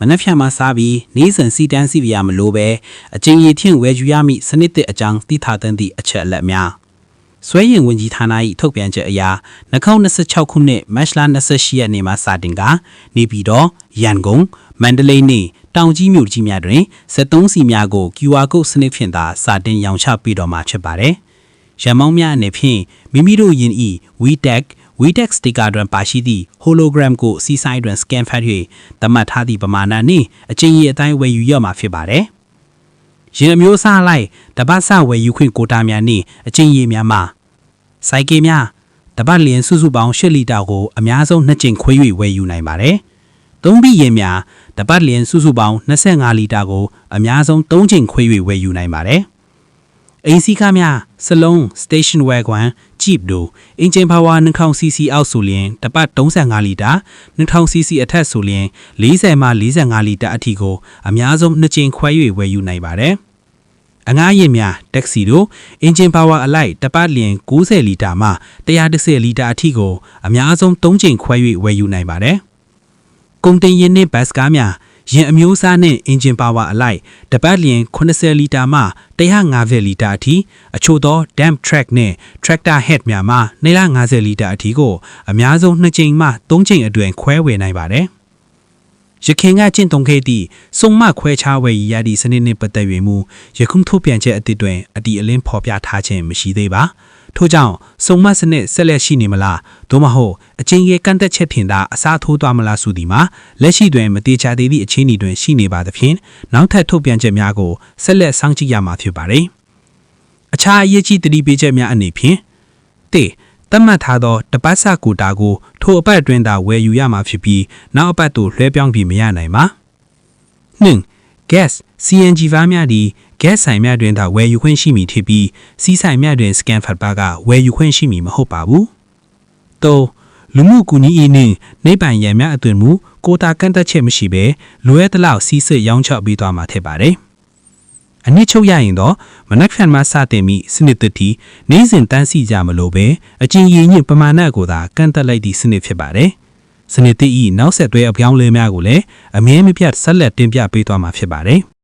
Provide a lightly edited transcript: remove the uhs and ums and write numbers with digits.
မနက်ဖြန်မှာစားပြီးနေစဉ်စီတန်းစီပြရမလို့ပဲအကျဉ်းရည်ထင်ဝယ်ယူရမည့်စနစ်တဲ့အကြောင်းသိထားတဲ့အချက်အလက်များဆွဲရင်ဝင်ကြီးဌာန၏ထုတ်ပြန်ချက်အရ2026ခုနှစ်မတ်လ28ရက်နေ့မှာစတင်ကနေပြည်တော်ရန်ကုန်မန္တလေးနှင့်တောင်ကြီးမြို့ကြီးများတွင်73စီများကို QR code စနစ်ဖြင့်သာစတင်ရောင်းချပေးတော်မှာဖြစ်ပါတယ်။ရန်မောင်းများအနေဖြင့်မိမိတို့ယင်၏ WeTech sticker တွင်ပါရှိသည့် hologram ကိုစီဆိုင်တွင် scan ဖတ်၍သတ်မှတ်ထားသည့်ပမာဏနှင့်အကျဉ်းရည်အတိုင်းဝယ်ယူရမှာဖြစ်ပါတယ်။ယင်အမျိုးအစားလိုက်တပတ်စဝယ်ယူခွင့်ကိုတာများနှင့်အကျဉ်းရည်များမှာစိုက်ကီများတပတ်လျင်စုစုပေါင်း8လီတာကိုအများဆုံး2ကြိမ်ခွဲ၍ဝယ်ယူနိုင်ပါတယ်။သုံးပြီးရင်များတပတ်လျင်စုစုပေါင်း25လီတာကိုအများဆုံး3ကြိမ်ခွဲ၍ဝယ်ယူနိုင်ပါတယ်။အိမ်စီးကားများစလုံး station wagon jeep တို့အင်ဂျင်ပါဝါ 2000cc အောက်ဆိုလျင်တပတ်35လီတာ 2000cc အထက်ဆိုလျင်40မှ45လီတာအထိကိုအများဆုံး2ကြိမ်ခွဲ၍ဝယ်ယူနိုင်ပါတယ်။အငှားယာဉ်များတက္ကစီတို့အင်ဂျင်ပါဝါအလိုက်တပတ်လျင်90လီတာမှ110လီတာအထိကိုအများဆုံး3ကြိမ်ခွဲ၍ဝယ်ယူနိုင်ပါတယ်။ကုန်တင်ယာဉ်နှင့်ဘတ်စ်ကားများယာဉ်အမျိုးအစားနှင့်အင်ဂျင်ပါဝါအလိုက်တပတ်လျင်80လီတာမှ150လီတာအထိအချို့သော dump truck နှင့် tractor head များမှ250လီတာအထိကိုအများဆုံး2ကြိမ်မှ3ကြိမ်အတွင်းခွဲဝယ်နိုင်ပါတယ်။ရခိုင်ကကျင့်သုံးခဲ့သည့်စုံမခွဲခြားဝယ်ရသည့်စနစ်နှင့်ပတ်သက်၍မူယခုထုတ်ပြန်ချက်အသစ်တွင်အတီအလင်းဖော်ပြထားခြင်းမရှိသေးပါ။ထို့ကြောင့်စုံမစနစ်ဆက်လက်ရှိနေမလားသို့မဟုတ်အချင်းရဲ့ကန့်သက်ချက်ဖြင့်သာအစားထိုးသွားမလားဆိုသည်မှာလက်ရှိတွင်မတိကျသေးသည့်အခြေအနေတွင်ရှိနေပါသဖြင့်နောက်ထပ်ထုတ်ပြန်ချက်များကိုဆက်လက်စောင့်ကြည့်ရမှာဖြစ်ပါတယ်။အခြားအရေးကြီးသတိပေးချက်များအနေဖြင့်တတ်မှတ်ထားသောတပတ်စကိုတာကိုထိုအပတ်အတွင်းသာဝယ်ယူရမှာဖြစ်ပြီးနောက်အပတ်သို့လွှဲပြောင်းပြီးမရနိုင်ပါ။ gas CNG ဗားများသည် gas ဆိုင်များတွင်သာဝယ်ယူခွင့်ရှိမည်ဖြစ်ပြီးစီးဆိုင်များတွင် scan ဖတ်ပါကဝယ်ယူခွင့်ရှိမည်မဟုတ်ပါဘူး။လူမှုကူညီရေးနှင့်နေပိုင်ရန်များအသွင်မူကိုတာကန့်သက်ချက်မရှိဘဲလိုအပ်သလောက်စီးစစ်ရောင်းချပေးသွားမှာဖြစ်ပါတယ်။အနည်းချုပ်ရရင်တော့မနက်ဖြန်မှစတင်ပြီးစနစ်တစ်တီနေ့စဉ်တန်းစီကြမလို့ပဲအကျဉ်းရည်ညစ်ပမာဏကိုသာကန့်သက်လိုက်သည့်စနစ်ဖြစ်ပါတယ်။စနစ်တစ်ဤနောက်ဆက်တွဲအပြောင်းလဲများကိုလည်းအမြဲမပြတ်ဆက်လက်တင်ပြပေးသွားမှာဖြစ်ပါတယ်။